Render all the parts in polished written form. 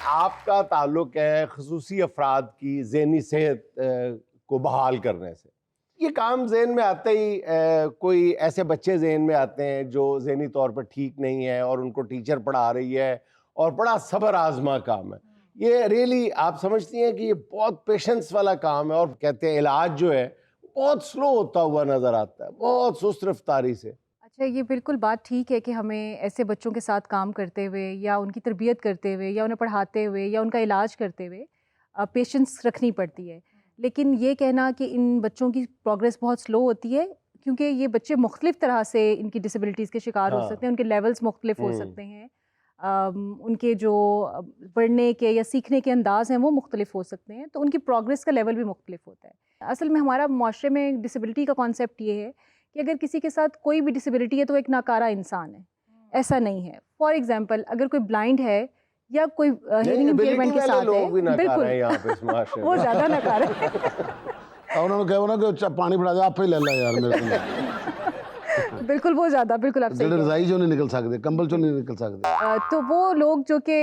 आपका ताल्लुक है ख़ुसूसी अफराद की ज़हनी सेहत को बहाल करने से। ये काम ज़हन में आते ही कोई ऐसे बच्चे ज़हन में आते हैं जो ज़हनी तौर पर ठीक नहीं है और उनको टीचर पढ़ा रही है और बड़ा सब्र आज़मा काम है। ये रियली आप समझती हैं कि ये बहुत पेशेंस वाला काम है, और कहते हैं इलाज जो है बहुत स्लो होता हुआ नज़र आता है, बहुत सुस्त रफ्तारी से। अच्छा, ये बिल्कुल बात ठीक है कि हमें ऐसे बच्चों के साथ काम करते हुए या उनकी तरबियत करते हुए या उन्हें पढ़ाते हुए या उनका इलाज करते हुए पेशेंस रखनी पड़ती है। लेकिन ये कहना कि इन बच्चों की प्रोग्रेस बहुत स्लो होती है, क्योंकि ये बच्चे मुख्तलिफ़ तरह से इनकी डिसेबिलिटीज़ के शिकार हो सकते हाँ। हैं, उनके लेवल्स मुख्तलिफ हो हम्म। सकते हैं। उनके जो पढ़ने के या सीखने के अंदाज़ हैं वो मुख्तलिफ हो सकते हैं, तो उनकी प्रोग्रेस का लेवल भी मुख्तलिफ होता है। असल में हमारा मुआशरे में डिसेबिलिटी का कॉन्सेप्ट ये है कि अगर किसी के साथ कोई भी डिसेबिलिटी है तो वो एक नाकारा इंसान है, ऐसा नहीं है। फॉर एग्ज़ाम्पल, अगर कोई ब्लाइंड है या कोई हियरिंग इम्पेयरमेंट के साथ है, लोग भी नकारा बिल्कुल है यहाँ पे इस माशरे वो में। ज़्यादा नकारा है। उन्होंने कहा ना कि पानी फड़ा दे, आप ही ले ला यार मेरे को। बिल्कुल वो ज़्यादा, बिल्कुल आप सही कह रहे हैं। रजाई जो नहीं निकल सकते, कंबल जो नहीं निकल सकते। तो वो लोग जो कि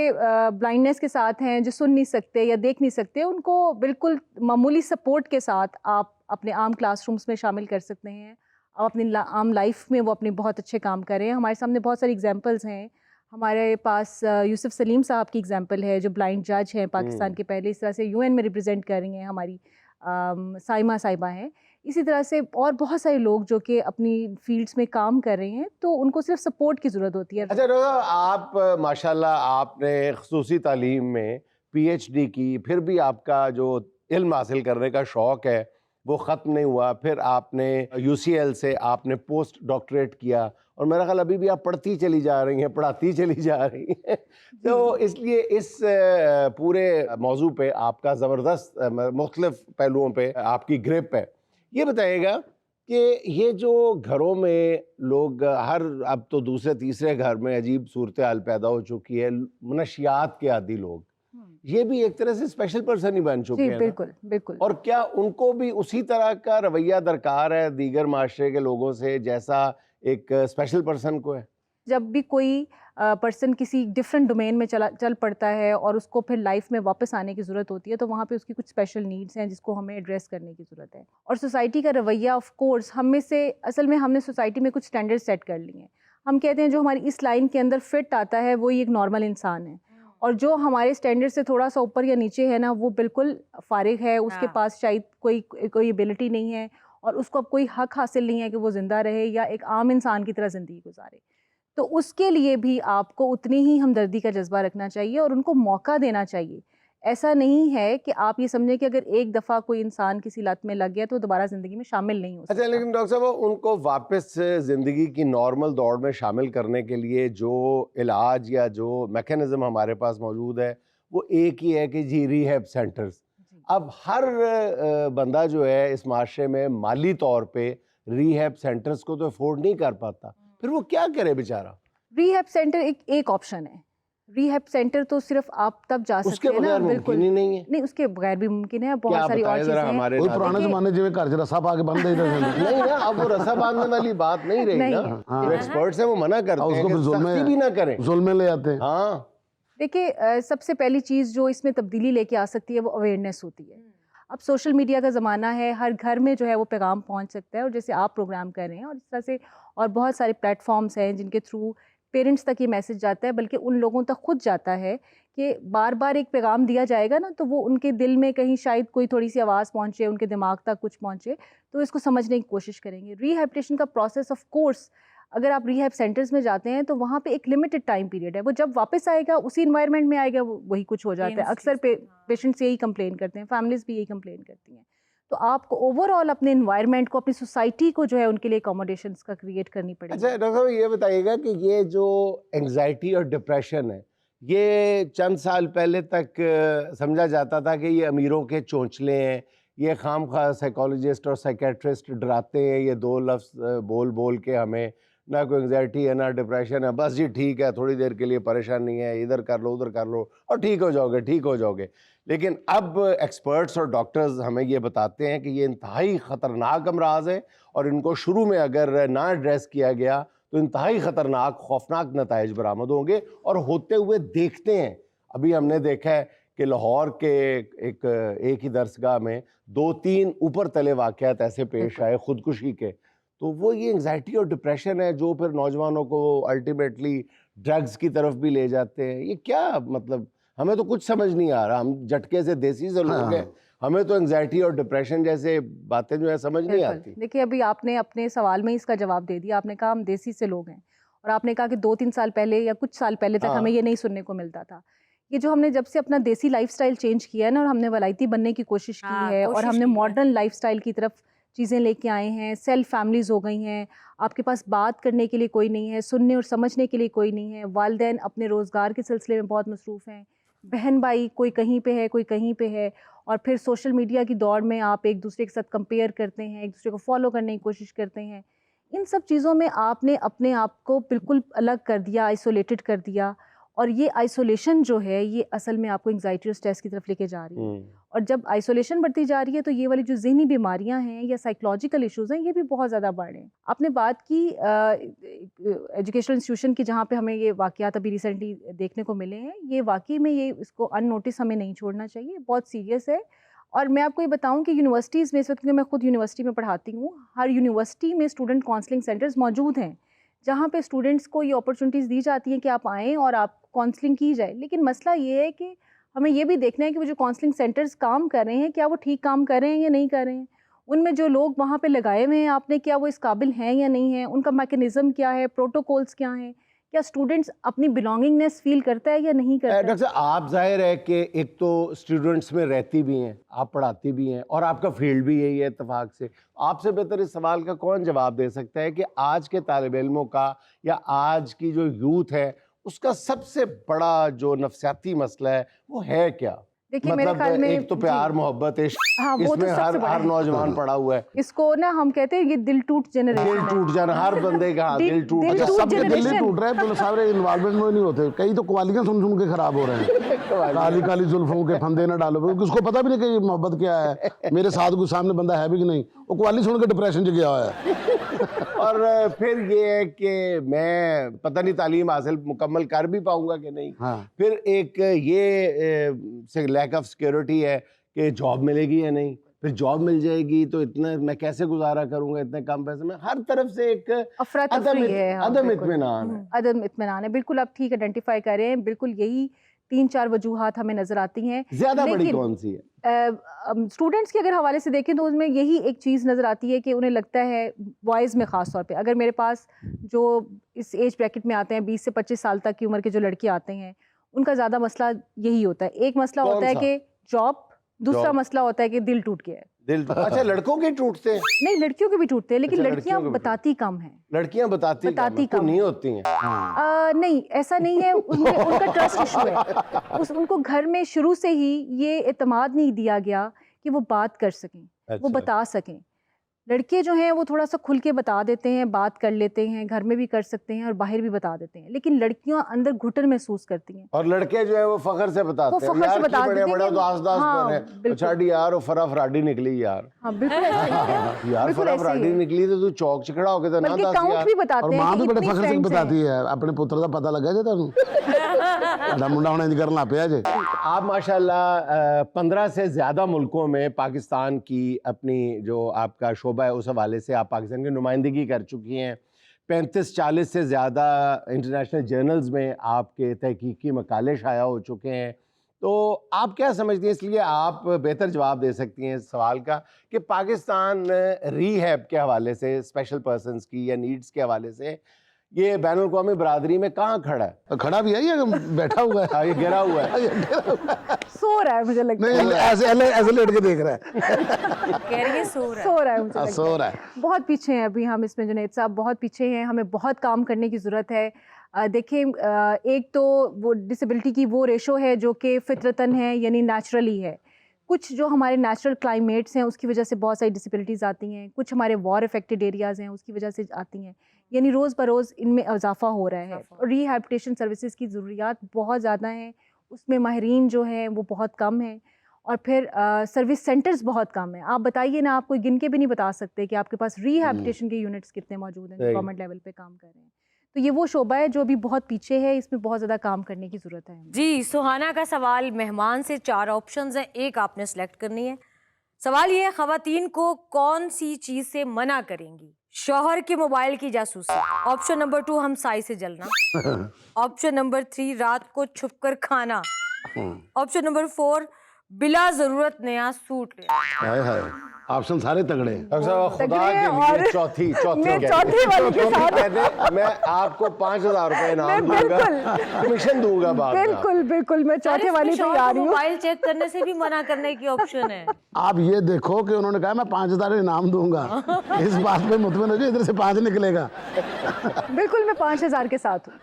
ब्लाइंडनेस के साथ हैं, जो सुन नहीं सकते या देख नहीं सकते, उनको बिल्कुल मामूली सपोर्ट के साथ आप अपने आम क्लासरूम्स में शामिल कर सकते हैं। आप अपनी आम लाइफ में वो अपने बहुत अच्छे काम कर रहे हैं। हमारे सामने बहुत सारी एग्जांपल्स हैं। हमारे पास यूसुफ सलीम साहब की एग्जांपल है, जो ब्लाइंड जज हैं पाकिस्तान के पहले, इस तरह से यूएन में रिप्रेजेंट कर रही हैं। हमारी साइमा साहिबा हैं। इसी तरह से और बहुत सारे लोग जो कि अपनी फील्ड्स में काम कर रहे हैं, तो उनको सिर्फ सपोर्ट की ज़रूरत होती है। अच्छा रोज़ा, आप माशाल्लाह आपने ख़ुसूसी तालीम में पीएचडी की, फिर भी आपका जो इल्म हासिल करने का शौक़ है वो ख़त्म नहीं हुआ। फिर आपने यूसीएल से आपने पोस्ट डॉक्टरेट किया, और मेरा ख्याल अभी भी आप पढ़ती चली जा रही हैं, पढ़ाती चली जा रही हैं। तो इसलिए इस पूरे मौजू पे आपका ज़बरदस्त मुख्तलिफ़ पहलुओं पे आपकी ग्रिप है। ये बताइएगा कि ये जो घरों में लोग अब तो दूसरे तीसरे घर में अजीब सूरत हाल पैदा हो चुकी है, मनशियात के आदी लोग, ये भी एक तरह से स्पेशल पर्सन ही बन चुके जी हैं ना? बिल्कुल बिल्कुल। और क्या उनको भी उसी तरह का रवैया दरकार है दीगर माशरे के लोगों से जैसा एक स्पेशल पर्सन को है? जब भी कोई पर्सन किसी डिफरेंट डोमेन में चल पड़ता है और उसको फिर लाइफ में वापस आने की ज़रूरत होती है, तो वहाँ पे उसकी कुछ स्पेशल नीड्स हैं जिसको हमें एड्रेस करने की ज़रूरत है। और सोसाइटी का रवैया, ऑफ कोर्स, हम में से असल में हमने सोसाइटी में कुछ स्टैंडर्ड सेट कर लिए हैं। हम कहते हैं जो हमारी इस लाइन के अंदर फिट आता है वो एक नॉर्मल इंसान है, और जो हमारे स्टैंडर्ड से थोड़ा सा ऊपर या नीचे है ना, वो बिल्कुल फारिग है, उसके पास शायद कोई एबिलिटी नहीं है, और उसको अब कोई हक हासिल नहीं है कि वो ज़िंदा रहे या एक आम इंसान की तरह ज़िंदगी गुजारे। तो उसके लिए भी आपको उतनी ही हमदर्दी का जज्बा रखना चाहिए और उनको मौका देना चाहिए। ऐसा नहीं है कि आप ये समझें कि अगर एक दफ़ा कोई इंसान किसी लत में लग गया तो दोबारा ज़िंदगी में शामिल नहीं हो सकता। अच्छा, लेकिन डॉक्टर साहब उनको वापस ज़िंदगी की नॉर्मल दौड़ में शामिल करने के लिए जो इलाज या जो मैकेनिज़्म हमारे पास मौजूद है वो एक ही है कि जी रिहैब सेंटर्स। अब हर बंदा जो है इस माशरे में माली तौर पे रिहैब सेंटर्स को तो अफोर्ड नहीं कर पाता, फिर वो क्या करे बेचारा? रिहैब सेंटर एक ऑप्शन है। रिहैब सेंटर तो सिर्फ आप तब जा सकते हैं ना, बिल्कुल मुमकिन ही नहीं है। नहीं, उसके बगैर भी मुमकिन है। बहुत क्या सारी और बताएं चीजें जरा हैं। हमारे कोई नाज़रीन? पुराने जमाने जिਵੇਂ घर च रस्सा पा के बंद देता था। नहीं ना, अब वो रस्सा बांधने वाली बात नहीं रही नहीं ना। है। जो एक्सपर्ट्स हैं वो मना करते हैं उसको कि फिर सख्ती भी ना करें। जुल्म में ले आते हैं। हाँ, देखिए, सबसे पहली चीज़ जो इसमें तब्दीली लेके आ सकती है वो अवेयरनेस होती है। अब सोशल मीडिया का ज़माना है, हर घर में जो है वो पैगाम पहुंच सकता है, और जैसे आप प्रोग्राम कर रहे हैं और इस तरह से और बहुत सारे प्लेटफॉर्म्स हैं जिनके थ्रू पेरेंट्स तक ये मैसेज जाता है, बल्कि उन लोगों तक खुद जाता है कि बार बार एक पैगाम दिया जाएगा ना, तो वो उनके दिल में कहीं शायद कोई थोड़ी सी आवाज़ पहुंचे, उनके दिमाग तक कुछ पहुंचे, तो इसको समझने की कोशिश करेंगे। रिहैबिलिटेशन का प्रोसेस, ऑफ कोर्स, अगर आप रिहैब सेंटर्स में जाते हैं तो वहाँ पे एक लिमिटेड टाइम पीरियड है। वो जब वापस आएगा उसी इन्वायरमेंट में आएगा, वही कुछ हो जाता है। अक्सर पेशेंट्स यही कंप्लेन करते हैं, फैमिलीज भी यही कंप्लेन करती हैं। तो आपको ओवरऑल अपने इन्वायरमेंट को, अपनी सोसाइटी को जो है उनके लिए अकोमोडेशंस का क्रिएट करनी पड़ेगी। अच्छा डॉक्टर साहब ये बताइएगा कि ये जो एंग्जाइटी और डिप्रेशन है, ये चंद साल पहले तक समझा जाता था कि ये अमीरों के चोंचले हैं, ये खामखा साइकोलॉजिस्ट और साइकेट्रिस्ट डराते हैं, ये दो लफ्ज़ बोल बोल के हमें, ना कोई एंग्जाइटी है ना डिप्रेशन है, बस जी ठीक है, थोड़ी देर के लिए परेशानी है, इधर कर लो उधर कर लो और ठीक हो जाओगे, ठीक हो जाओगे। लेकिन अब एक्सपर्ट्स और डॉक्टर्स हमें ये बताते हैं कि ये इंतहाई ख़तरनाक अमराज है, और इनको शुरू में अगर ना एड्रेस किया गया तो इंतहाई ख़तरनाक खौफनाक नताइज बरामद होंगे और होते हुए देखते हैं। अभी हमने देखा है कि लाहौर के एक ही दरसगाह में 2-3 ऊपर तले वाक़यात ऐसे पेश आए खुदकुशी के, तो वो ये एंग्जाइटी और डिप्रेशन है जो फिर नौजवानों को अल्टीमेटली ड्रग्स की तरफ भी ले जाते हैं। ये क्या मतलब, हमें तो कुछ समझ नहीं आ रहा, हम झटके से देसी से लोग हैं, हमें तो एंग्जाइटी और डिप्रेशन जैसे बातें जो है समझ नहीं आती। देखिए अभी आपने अपने सवाल में इसका जवाब दे दिया, आपने कहा हम देसी से लोग हैं, और आपने कहा कि 2-3 साल पहले या कुछ साल पहले तक हमें ये नहीं सुनने को मिलता था। ये जो हमने जब से अपना देसी लाइफस्टाइल चेंज किया है ना, और हमने वलायती बनने की कोशिश की है, और हमने मॉडर्न लाइफस्टाइल की तरफ चीज़ें लेके आए हैं, सेल्फ फैमिलीज़ हो गई हैं, आपके पास बात करने के लिए कोई नहीं है, सुनने और समझने के लिए कोई नहीं है, वालिदैन अपने रोज़गार के सिलसिले में बहुत मसरूफ़ हैं, बहन भाई कोई कहीं पे है, कोई कहीं पे है, और फिर सोशल मीडिया की दौड़ में आप एक दूसरे के साथ कंपेयर करते हैं, एक दूसरे को फॉलो करने की कोशिश करते हैं। इन सब चीज़ों में आपने अपने आप को बिल्कुल अलग कर दिया, आइसोलेटेड कर दिया, और ये आइसोलेशन जो है ये असल में आपको एंग्जाइटी और स्ट्रेस की तरफ लेके जा रही है। और जब आइसोलेशन बढ़ती जा रही है तो ये वाली जो ज़हनी बीमारियां हैं या साइकोलॉजिकल इश्यूज हैं ये भी बहुत ज़्यादा बढ़ रहे हैं। आपने बात की एजुकेशनल इंस्टीट्यूशन की, जहाँ पे हमें ये वाक़यात अभी रिसेंटली देखने को मिले हैं, ये वाकई में ये इसको अननोटिस हमें नहीं छोड़ना चाहिए, बहुत सीरियस है। और मैं आपको ये बताऊं कि यूनिवर्सिटीज़ में इस वक्त, क्योंकि मैं खुद यूनिवर्सिटी में पढ़ाती हूँ, हर यूनिवर्सिटी में स्टूडेंट काउंसलिंग सेंटर्स मौजूद हैं, जहाँ पे स्टूडेंट्स को ये अपॉर्चुनिटीज़ दी जाती हैं कि आप आएँ और आप काउंसलिंग की जाए। लेकिन मसला ये है कि हमें ये भी देखना है कि वो जो काउंसलिंग सेंटर्स काम कर रहे हैं, क्या वो ठीक काम कर रहे हैं या नहीं कर रहे हैं, उनमें जो लोग वहाँ पे लगाए हुए हैं आपने, क्या वो इस काबिल हैं या नहीं है, उनका मैकेनिज़्म क्या है, प्रोटोकॉल्स क्या हैं, क्या स्टूडेंट्स अपनी बिलोंगिंगनेस फील करता है या नहीं करता है। डॉक्टर साहब, आप जाहिर है कि एक तो स्टूडेंट्स में रहती भी हैं, आप पढ़ाती भी हैं, और आपका फील्ड भी यही है इत्तेफाक से, आपसे बेहतर इस सवाल का कौन जवाब दे सकता है कि आज के तालिब इल्मों का या आज की जो यूथ है उसका सबसे बड़ा जो नफसियाती मसला है वो है क्या? देखिए मतलब मेरे ख्याल में एक तो प्यार मोहब्बत इश्क, हाँ, वो इसमें तो सबसे बड़ा हर है। नौजवान पड़ा हुआ है। इसको ना हम कहते हैं ये दिल टूट जनरेशन दिल टूट जाना, हर बंदे का दिल टूट दिल जाना। टूट सबके दिल ही generation। टूट रहे हैं, तो सारे इन्वॉल्वमेंट में नहीं होते, कई तो कवालियां सुन सुन के खराब हो रहे हैं। काली काली जुल्फों के फंदे न डालो, क्योंकि उसको पता भी नहीं कि ये मोहब्बत क्या है, मेरे साथ कोई सामने बंदा है भी कि नहीं, वो कवाली सुन के डिप्रेशन च गया हुआ है। और फिर ये है कि मैं पता नहीं तालीम हासिल मुकम्मल कर भी पाऊंगा कि नहीं। हाँ। फिर एक ये लैक ऑफ सिक्योरिटी है कि जॉब मिलेगी या नहीं, फिर जॉब मिल जाएगी तो इतना मैं कैसे गुजारा करूंगा इतने कम पैसे में, हर तरफ से एक अफरा तफरी है। हाँ, अदम बिल्कुल। इत्मीनान है। अदम इत्मीनान है, बिल्कुल आप ठीक आइडेंटिफाई कर रहे हैं, बिल्कुल यही 3-4 वजूहात हमें नजर आती हैं। ज्यादा बड़ी लेकिन कौन सी है? स्टूडेंट्स के अगर हवाले से देखें तो उसमें यही एक चीज़ नज़र आती है कि उन्हें लगता है, बॉयज़ में ख़ास तौर पे, अगर मेरे पास जो इस एज ब्रैकेट में आते हैं 20 से 25 साल तक की उम्र के जो लड़के आते हैं, उनका ज़्यादा मसला यही होता है। एक मसला कौन होता है सा? कि जॉब, दूसरा जॉब। मसला होता है कि दिल टूट गया है। अच्छा, लड़कों के टूटते हैं? नहीं, लड़कियों के भी टूटते हैं, लेकिन अच्छा, लड़कियां लड़कियों के भी बताती कम हैं। लड़कियां बताती बताती कम कम नहीं है। होती हैं। नहीं, ऐसा नहीं है, उनका ट्रस्ट इशू है। उनको घर में शुरू से ही ये एतमाद नहीं दिया गया कि वो बात कर सकें, वो अच्छा। बता सकें। लड़के जो हैं वो थोड़ा सा खुल के बता देते हैं, बात कर लेते हैं, घर में भी कर सकते हैं और बाहर भी बता देते हैं, लेकिन लड़कियां अंदर घुटन महसूस करती हैं। और लड़के जो है वो फखर से बताते हैं, फखर से यार बता की बड़े देते बड़े हैं। दास दास हाँ, पर है, बिल्कुल। छाड़ी यार वो फराफराडी निकली यार। हाँ, बिल्कुल ऐसे ही है। यार बिल्कुल ऐसे ही फराफराडी है। निकली तो तू चौक च खड़ा होके तो ना बल्कि दस काउंट यार। भी बताते और हैं मां कि भी बड़े इतनी फखर से friends हैं। बताती है, अपने पुत्र का पता लगा जे तुहानू साडा मुंडा हुण इंज करन लग पिया जे। आप माशाल्लाह 15 से ज़्यादा मुल्कों में पाकिस्तान की अपनी जो आपका शोबा है उस हवाले से आप पाकिस्तान की नुमाइंदगी कर चुकी हैं। 35-40 से ज़्यादा इंटरनेशनल जर्नल्स में आपके तहकीकी मकाले शाया हो चुके हैं। तो आप क्या समझती हैं, इसलिए आप बेहतर जवाब दे सकती हैं इस सवाल का, कि पाकिस्तान रीहैब के हवाले से, स्पेशल पर्सनस की या नीड्स के हवाले से ये बैनुल अक़वामी बरादरी में कहाँ खड़ा है? खड़ा भी है या बैठा हुआ है? हाँ, ये गिरा हुआ है। सो रहा है मुझे लगता है। नहीं, ऐसे लेट के देख रहा है। कह रही है सो रहा है। सो रहा है मुझे लगता है। सो रहा है। बहुत पीछे हैं अभी हम इसमें, जुनैद साहब बहुत पीछे हैं, हमें बहुत काम करने की ज़रूरत है। देखिए, एक तो वो डिसेबिलिटी की वो रेशो है जो कि फितरतन है, यानी नेचुरली है। कुछ जो हमारे नेचुरल क्लाइमेट्स हैं उसकी वजह से बहुत सारी डिसेबिलिटीज़ आती हैं, कुछ हमारे वॉर इफेक्टेड एरियाज़ हैं उसकी वजह से आती हैं, यानी रोज़ बरोज़ इनमें इजाफा हो रहा है। रिहैबिलिटेशन सर्विसेज की ज़रूरियात बहुत ज़्यादा हैं, उसमें माहिरीन जो हैं वो बहुत कम हैं, और फिर सर्विस सेंटर्स बहुत कम हैं। आप बताइए ना, आप कोई गिन के भी नहीं बता सकते कि आपके पास रिहैबिलिटेशन के यूनिट्स कितने मौजूद हैं जो सही। गवर्नमेंट लेवल पे काम कर रहे हैं। तो ये वो शोबा है जो अभी बहुत पीछे है, इसमें बहुत ज़्यादा काम करने की ज़रूरत है हमें। जी, सुहाना का सवाल, मेहमान से 4 ऑप्शंस हैं, एक आपने सेलेक्ट करनी है। सवाल ये है, खवातीन को कौन सी चीज से मना करेंगी? शौहर के मोबाइल की जासूसी, ऑप्शन नंबर 2 हमसाई से जलना, ऑप्शन नंबर 3 रात को छुपकर खाना, ऑप्शन नंबर 4 बिला जरूरत नया सूट लेना। हाय हाय, ऑप्शन सारे तगड़े हैं। डॉक्टर साहब, खुदा तगड़े के और लिए चौथी मैं कह चौथी रही वाली के साथ मैं आपको 5,000 रुपए इनाम मैं दूंगा, कमीशन दूंगा बाद में। बिल्कुल बिल्कुल, मैं चौथे वाली पे आ रही हूँ। मोबाइल चेक करने से भी मना करने की ऑप्शन है। आप ये देखो कि उन्होंने कहा मैं 5,000 इनाम दूंगा, इस बात पे मुतमईन हो जाए, इधर से 5 निकलेगा। बिल्कुल, मैं 5,000 के साथ हूँ।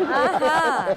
हाँ।